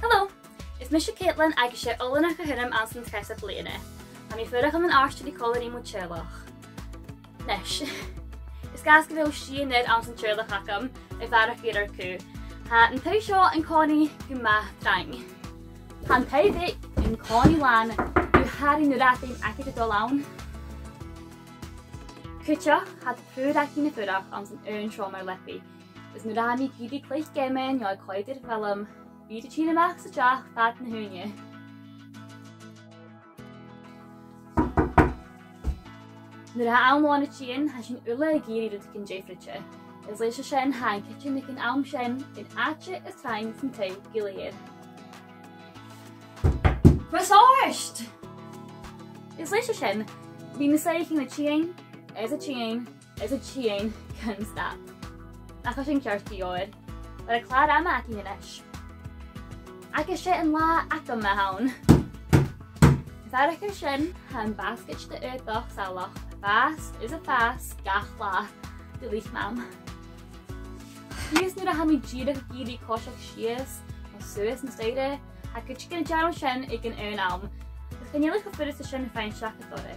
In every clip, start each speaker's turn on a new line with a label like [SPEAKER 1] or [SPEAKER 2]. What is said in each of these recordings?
[SPEAKER 1] Hello, is Miss Caitlin agus sé olana go hinnim an san tresa bliana. A mi furach am an áiste di colorí mu tíirlach. Nes, is gas go bhfuil sianid an san tíirlach acham I bharach féidir cú. Ha an tau seo an cánaí go math drang. Han tau bit an cánaí lan go harí na rátaim aici do lawn. Cúteach had prúd aici na furach an san ún seo mar lepi. Is na rámi gidi cleich gemen jo coidir film. Bhí tí amach sa deach fad na húne. Nuair a amháinna tíon ha sin ula a géirí do cin déifrite. Is leis a sin hain kitchen nic an am sin in áte is trein san taobh gilead. Masáist! Is leis a sin, bhí na saichin na tíon, is a tíon can stop. Nach sin ceartí óid, but a clár ama aici na leis. Agus sé an lá agam me haun. Is ar sin han basket de uitdach salach. Fast is a fast gach lá de lích mam. Hís nu a ha mi ddíireach gíri cosach sias o suas na steide a cwtch gan jarl sin ag an ún alm. Is gannélich go furis a sin fein seach a dore.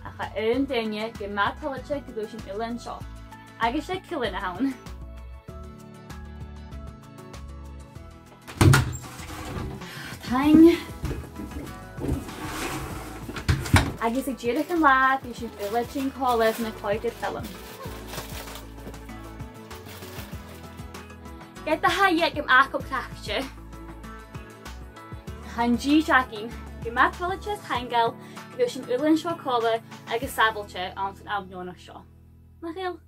[SPEAKER 1] A cha ún daine go mad talite go sin ulan seo. Agus sé cilin a haun. Tang. Agus ag ddíireach an lá bhí sin uile sin cholas na coidir film. Get the hayek am ako krachje. Hanji tracking. Gemat villages hangel. Goshin ulen sho kola agus sabalche on an abnona sho. Nachil.